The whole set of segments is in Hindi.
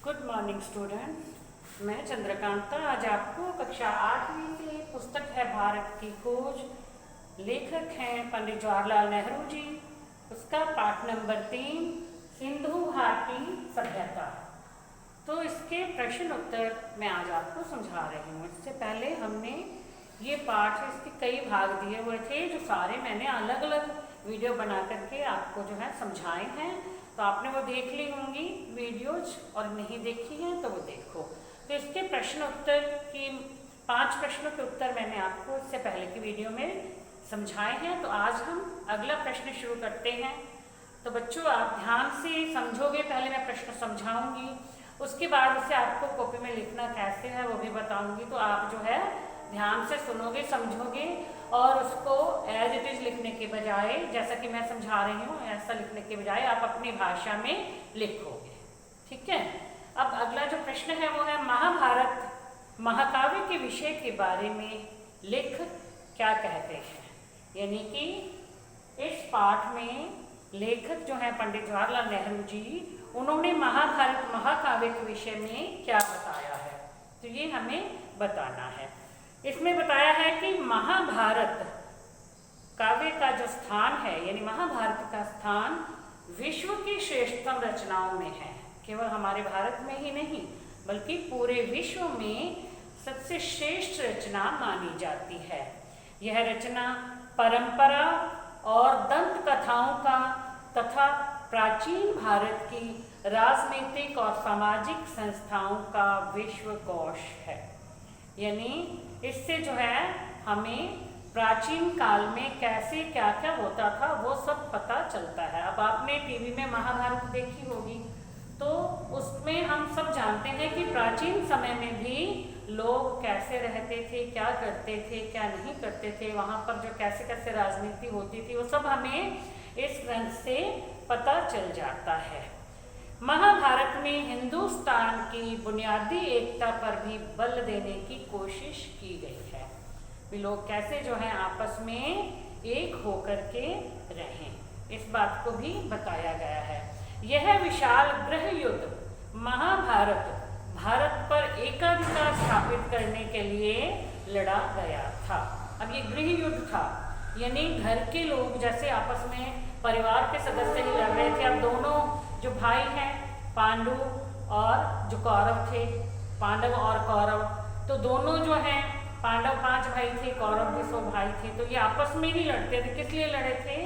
Good morning student. मैं चंद्रकांता आज आपको कक्षा 8वीं से पुस्तक है भारत की खोज, लेखक हैं पंडित जवाहरलाल नेहरू जी। उसका पाठ नंबर 3 सिंधु घाटी सभ्यता। तो इसके प्रश्न उत्तर मैं आज आपको समझा रही हूँ। इससे पहले हमने ये पाठ इसके कई भाग दिए हुए थे, जो सारे मैंने अलग अलग वीडियो बना करके आपको जो है समझाए हैं। तो आपने वो देख ली होंगी वीडियोज, और नहीं देखी है तो वो देखो। तो इसके प्रश्न उत्तर की 5 प्रश्नों के उत्तर मैंने आपको इससे पहले की वीडियो में समझाए हैं। तो आज हम अगला प्रश्न शुरू करते हैं। तो बच्चों आप ध्यान से समझोगे, पहले मैं प्रश्न समझाऊंगी, उसके बाद उसे आपको कॉपी में लिखना कैसे है वो भी बताऊंगी। तो आप जो है ध्यान से सुनोगे, समझोगे और उसको एज इट इज लिखने के बजाय, जैसा कि मैं समझा रही हूँ ऐसा लिखने के बजाय आप अपनी भाषा में लिखोगे। ठीक है। अब अगला जो प्रश्न है वो है महाभारत महाकाव्य के विषय के बारे में लेखक क्या कहते हैं। यानी कि इस पाठ में लेखक जो है पंडित जवाहरलाल नेहरू जी, उन्होंने महाभारत महाकाव्य के विषय में क्या बताया है, तो ये हमें बताना है। इसमें बताया है कि महाभारत काव्य का जो स्थान है, यानी महाभारत का स्थान विश्व की श्रेष्ठतम रचनाओं में है। केवल हमारे भारत में ही नहीं बल्कि पूरे विश्व में सबसे श्रेष्ठ रचना मानी जाती है। यह रचना परंपरा और दंत कथाओं का तथा प्राचीन भारत की राजनीतिक और सामाजिक संस्थाओं का विश्वकोश है। यानी इससे जो है हमें प्राचीन काल में कैसे क्या क्या होता था वो सब पता चलता है। अब आपने टीवी में महाभारत देखी होगी, तो उसमें हम सब जानते हैं कि प्राचीन समय में भी लोग कैसे रहते थे, क्या करते थे, क्या नहीं करते थे, वहाँ पर जो कैसे कैसे राजनीति होती थी वो सब हमें इस ग्रंथ से पता चल जाता है। महाभारत में हिंदुस्तान की बुनियादी एकता पर भी बल देने की कोशिश की गई है। भी लोग कैसे जो है आपस में एक होकर के रहें, इस बात को भी बताया गया है। यह विशाल गृह युद्ध महाभारत भारत पर एकाधिकार स्थापित करने के लिए लड़ा गया था। अब ये गृह युद्ध था, यानी घर के लोग जैसे आपस में परिवार के सदस्य ही लड़ रहे थे। अब दोनों जो भाई हैं पांडु और जो कौरव थे, पांडव और कौरव, तो दोनों जो हैं पांडव 5 भाई थे, कौरव भी 100 भाई थे। तो ये आपस में ही लड़ते थे। किस लिए लड़े थे?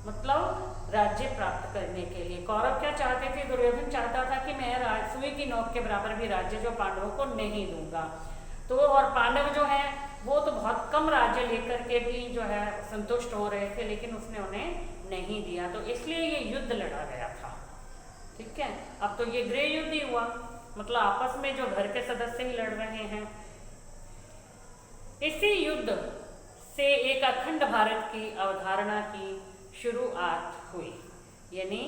मतलब राज्य प्राप्त करने के लिए। कौरव क्या चाहते थे? दुर्योधन चाहता था कि मैं सुई की नोक के बराबर भी राज्य जो पांडवों को नहीं दूंगा। तो और पांडव जो है वो तो बहुत कम राज्य लेकर के भी जो है संतुष्ट हो रहे थे, लेकिन उसने उन्हें नहीं दिया। तो इसलिए ये युद्ध लड़ा गया था। ठीक है। अब तो ये गृह युद्ध ही हुआ, मतलब आपस में जो घर के सदस्य ही लड़ रहे हैं। इसी युद्ध से एक अखंड भारत की अवधारणा की शुरुआत हुई। यानी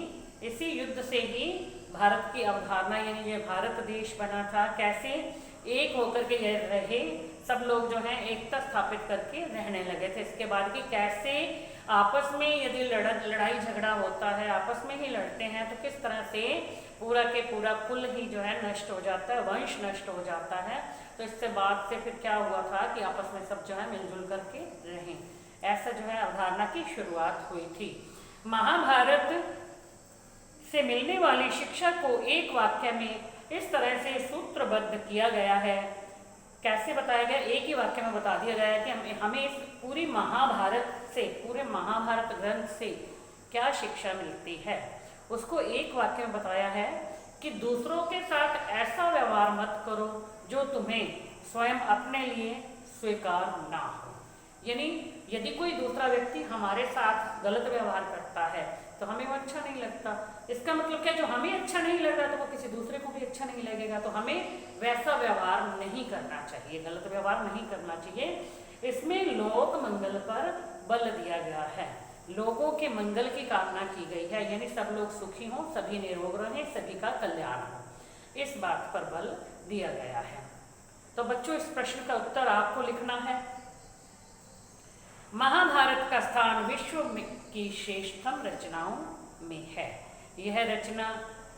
इसी युद्ध से ही भारत की अवधारणा, यानी ये भारत देश बना था, कैसे एक होकर के ये रहे, सब लोग जो हैं एकता स्थापित करके रहने लगे थे। इसके बाद कि कैसे आपस में यदि लड़ाई झगड़ा होता है, आपस में ही लड़ते हैं, तो किस तरह से पूरा के पूरा कुल ही जो है नष्ट हो जाता है, वंश नष्ट हो जाता है। तो इससे बाद से फिर क्या हुआ था कि आपस में सब जो है मिलजुल करके रहें, ऐसा जो है अवधारणा की शुरुआत हुई थी। महाभारत से मिलने वाली शिक्षा को एक वाक्य में इस तरह से सूत्रबद्ध किया गया है। कैसे बताया गया? एक ही वाक्य में बता दिया गया है कि हमें इस पूरी महाभारत से, पूरे महाभारत ग्रंथ से क्या शिक्षा मिलती है, उसको एक वाक्य में बताया है कि दूसरों के साथ ऐसा व्यवहार मत करो जो तुम्हें स्वयं अपने लिए स्वीकार ना हो। यानी यदि कोई दूसरा व्यक्ति हमारे साथ गलत व्यवहार करता है तो हमें वो अच्छा नहीं लगता। इसका मतलब क्या? जो हमें अच्छा नहीं लग रहा तो वो किसी दूसरे को भी अच्छा नहीं लगेगा। तो हमें वैसा व्यवहार नहीं करना चाहिए, गलत व्यवहार नहीं करना चाहिए। इसमें लोक मंगल पर बल दिया गया है, लोगों के मंगल की कामना की गई है। यानी सब लोग सुखी हों, सभी निरोग रहें, सभी का कल्याण हो, इस बात पर बल दिया गया है। तो बच्चों इस प्रश्न का उत्तर आपको लिखना है। महाभारत का स्थान विश्व की श्रेष्ठतम रचनाओं में है। यह रचना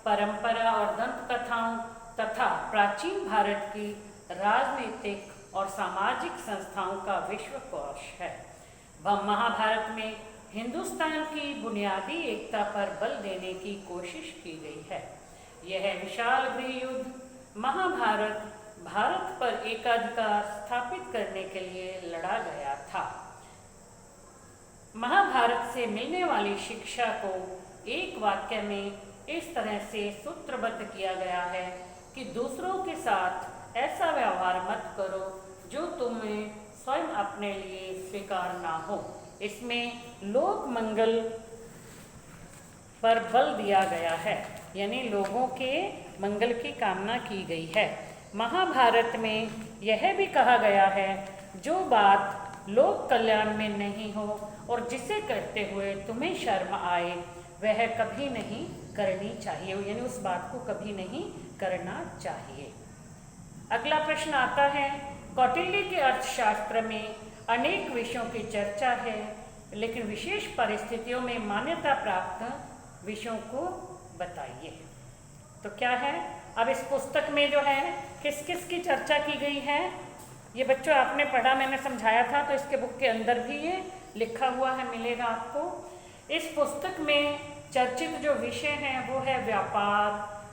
परंपरा और दंत कथाओं तथा प्राचीन भारत की राजनीतिक और सामाजिक संस्थाओं का विश्वकोश है। वह महाभारत में हिंदुस्तान की बुनियादी एकता पर बल देने की कोशिश की गई है। यह विशाल गृहयुद्ध महाभारत भारत पर एकाधिकार स्थापित करने के लिए लड़ा गया था। महाभारत से मिलने वाली शिक्षा को एक वाक्य में इस तरह से सूत्रबद्ध किया गया है कि दूसरों के साथ ऐसा व्यवहार मत करो जो तुम्हें स्वयं अपने लिए स्वीकार ना हो। इसमें लोक मंगल पर बल दिया गया है, यानी लोगों के मंगल की कामना की गई है। महाभारत में यह भी कहा गया है जो बात लोक कल्याण में नहीं हो और जिसे करते हुए तुम्हें शर्म आए वह कभी नहीं करनी चाहिए, यानी उस बात को कभी नहीं करना चाहिए। अगला प्रश्न आता है, कौटिल्य के अर्थशास्त्र में अनेक विषयों की चर्चा है, लेकिन विशेष परिस्थितियों में मान्यता प्राप्त विषयों को बताइए। तो क्या है, अब इस पुस्तक में जो है किस किस की चर्चा की गई है, ये बच्चों आपने पढ़ा, मैंने समझाया था, तो इसके बुक के अंदर भी ये लिखा हुआ है, मिलेगा आपको। इस पुस्तक में चर्चित जो विषय हैं वो है व्यापार,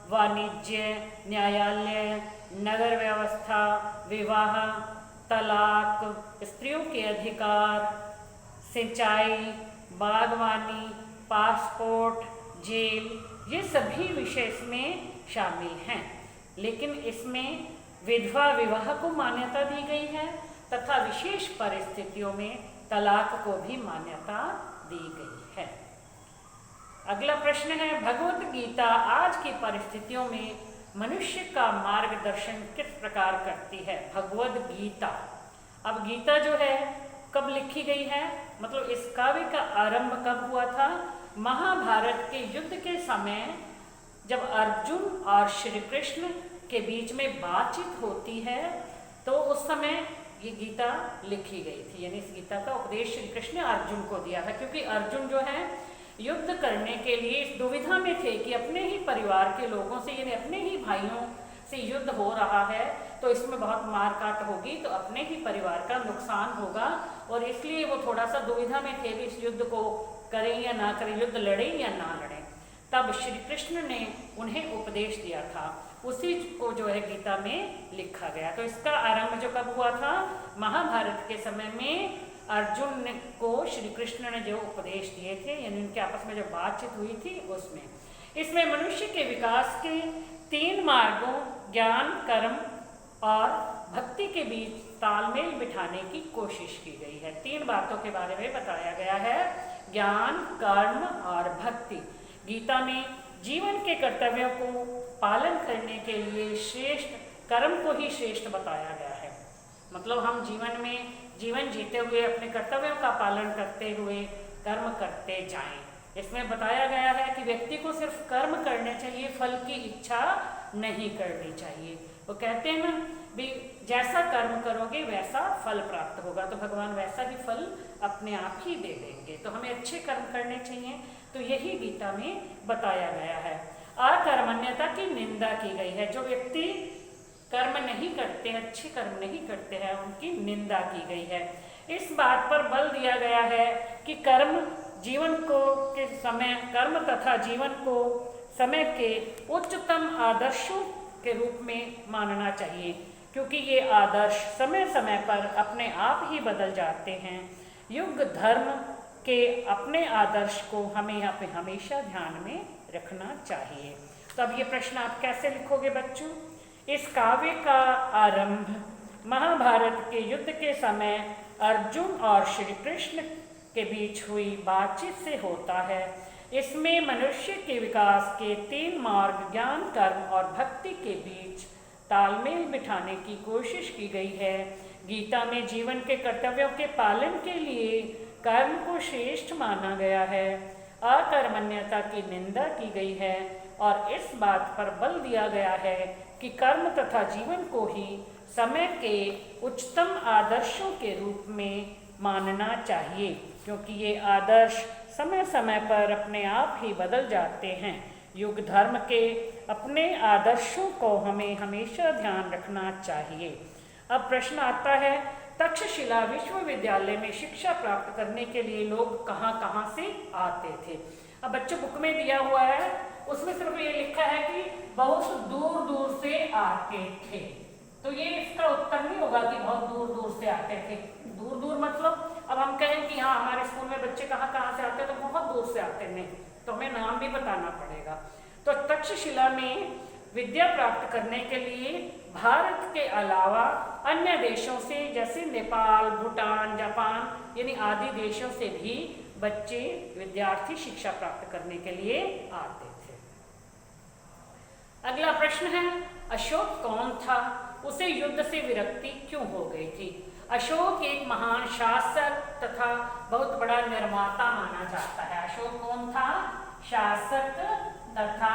वाणिज्य, न्यायालय, नगर व्यवस्था, विवाह, तलाक, स्त्रियों के अधिकार, सिंचाई, बागवानी, पासपोर्ट, जेल, ये सभी विषय इसमें शामिल हैं। लेकिन इसमें विधवा विवाह को मान्यता दी गई है तथा विशेष परिस्थितियों में तलाक को भी मान्यता दी गई है। अगला प्रश्न है, भगवत गीता आज की परिस्थितियों में मनुष्य का मार्गदर्शन किस प्रकार करती है? भगवत गीता, अब गीता जो है कब लिखी गई है, मतलब इस काव्य का आरंभ कब हुआ था? महाभारत के युद्ध के समय जब अर्जुन और श्री कृष्ण के बीच में बातचीत होती है तो उस समय ये गीता लिखी गई थी, यानी इस गीता का उपदेश श्री कृष्ण ने अर्जुन को दिया था, क्योंकि अर्जुन जो है युद्ध करने के लिए इस दुविधा में थे कि अपने ही परिवार के लोगों से, यानी अपने ही भाइयों से युद्ध हो रहा है तो इसमें बहुत मारकाट होगी, तो अपने ही परिवार का नुकसान होगा, और इसलिए वो थोड़ा सा दुविधा में थे कि इस युद्ध को करें या ना करें, युद्ध लड़ें या ना लड़ें। तब श्री कृष्ण ने उन्हें उपदेश दिया था, उसी को जो है गीता में लिखा गया। तो इसका आरंभ जो कब हुआ था? महाभारत के समय में अर्जुन को श्री कृष्ण ने जो उपदेश दिए थे, यानी उनके आपस में जो बातचीत हुई थी उसमें। इसमें मनुष्य के विकास के 3 मार्गों ज्ञान, कर्म और भक्ति के बीच तालमेल बिठाने की कोशिश की गई है। 3 बातों के बारे में बताया गया है, ज्ञान, कर्म और भक्ति। गीता में जीवन के कर्तव्यों को पालन करने के लिए श्रेष्ठ कर्म को ही श्रेष्ठ बताया गया है, मतलब हम जीवन में जीवन जीते हुए अपने कर्तव्यों का पालन करते हुए कर्म करते जाएं। इसमें बताया गया है कि व्यक्ति को सिर्फ कर्म करने चाहिए, फल की इच्छा नहीं करनी चाहिए। वो कहते हैं ना भी जैसा कर्म करोगे वैसा फल प्राप्त होगा, तो भगवान वैसा ही फल अपने आप ही दे देंगे। तो हमें अच्छे कर्म करने चाहिए, तो यही गीता में बताया गया है। अकर्मण्यता की निंदा की गई है, जो व्यक्ति कर्म नहीं करते हैं, अच्छे कर्म नहीं करते हैं, उनकी निंदा की गई है। इस बात पर बल दिया गया है कि कर्म जीवन को के समय कर्म तथा जीवन को समय के उच्चतम आदर्शों के रूप में मानना चाहिए, क्योंकि ये आदर्श समय समय पर अपने आप ही बदल जाते हैं। युग धर्म के अपने आदर्श को हमें हमेशा ध्यान में रखना चाहिए। तो अब ये प्रश्न आप कैसे लिखोगे बच्चों? इस काव्य का आरंभ महाभारत के युद्ध के समय अर्जुन और श्री कृष्ण के बीच हुई बातचीत से होता है। इसमें मनुष्य के विकास के 3 मार्ग ज्ञान, कर्म और भक्ति के बीच तालमेल बिठाने की कोशिश की गई है। गीता में जीवन के कर्तव्यों के पालन के लिए कर्म को श्रेष्ठ माना गया है, अकर्मण्यता की निंदा की गई है और इस बात पर बल दिया गया है कि कर्म तथा जीवन को ही समय के उच्चतम आदर्शों के रूप में मानना चाहिए, क्योंकि ये आदर्श समय समय पर अपने आप ही बदल जाते हैं। युग धर्म के अपने आदर्शों को हमें हमेशा ध्यान रखना चाहिए। अब प्रश्न आता है, तक्षशिला विश्वविद्यालय में शिक्षा प्राप्त करने के लिए लोग कहाँ कहाँ से आते थे। अब बच्चों बुक में दिया हुआ है, उसमें सिर्फ ये लिखा है कि बहुत दूर दूर से आते थे, तो ये इसका उत्तर नहीं होगा कि बहुत दूर दूर से आते थे। दूर दूर मतलब अब हम कहें कि हाँ हमारे स्कूल में बच्चे कहाँ कहाँ से आते हैं, तो बहुत दूर से आते नहीं, तो हमें नाम भी बताना पड़ेगा। तो तक्षशिला में विद्या प्राप्त करने के लिए भारत के अलावा अन्य देशों से जैसे नेपाल, भूटान, जापान यानी आदि देशों से भी बच्चे विद्यार्थी शिक्षा प्राप्त करने के लिए आते थे। अगला प्रश्न है, अशोक कौन था, उसे युद्ध से विरक्ति क्यों हो गई थी। अशोक एक महान शासक तथा बहुत बड़ा निर्माता माना जाता है। अशोक कौन था, शासक तथा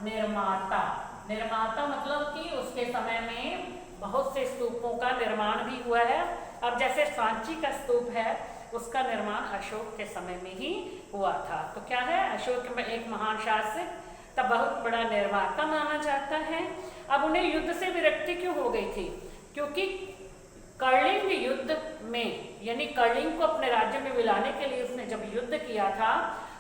निर्माता। निर्माता मतलब कि उसके समय में बहुत से स्तूपों का निर्माण भी हुआ है। अब जैसे सांची का स्तूप है, उसका निर्माण अशोक के समय में ही हुआ था। तो क्या है, अशोक में एक महान शासक तब बहुत बड़ा निर्माता माना जाता है। अब उन्हें युद्ध से विरक्ति क्यों हो गई थी, क्योंकि कलिंग युद्ध में यानी कलिंग को अपने राज्य में मिलाने के लिए उसने जब युद्ध किया था,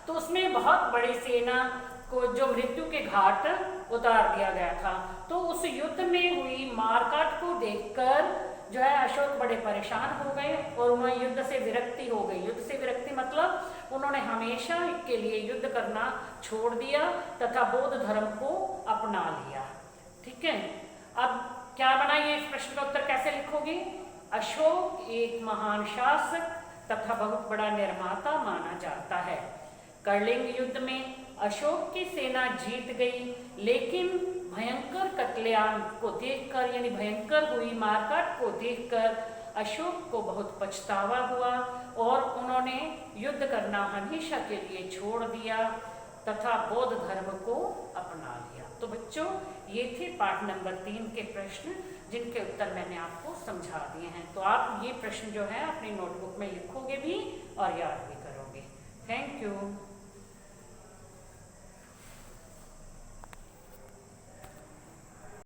तो उसमें बहुत बड़ी सेना को जो मृत्यु के घाट उतार दिया गया था। तो उस युद्ध में हुई मारकाट को देखकर जो है अशोक बड़े परेशान हो गए और उन्हें युद्ध से विरक्ति हो गई। युद्ध से विरक्ति मतलब उन्होंने हमेशा के लिए युद्ध करना छोड़ दिया तथा बौद्ध धर्म को अपना लिया। ठीक है, अब क्या बना, ये इस प्रश्न का उत्तर कैसे लिखोगे। अशोक एक महान शासक तथा बहुत बड़ा निर्माता माना जाता है। कलिंग युद्ध में अशोक की सेना जीत गई, लेकिन भयंकर कत्लेआम को देखकर यानी भयंकर हुई मारकाट को देखकर अशोक को बहुत पछतावा हुआ और उन्होंने युद्ध करना हमेशा के लिए छोड़ दिया तथा बौद्ध धर्म को अपना लिया। तो बच्चों, ये थे पाठ नंबर 3 के प्रश्न, जिनके उत्तर मैंने आपको समझा दिए हैं। तो आप ये प्रश्न जो है अपनी नोटबुक में लिखोगे भी और याद भी करोगे। Thank you.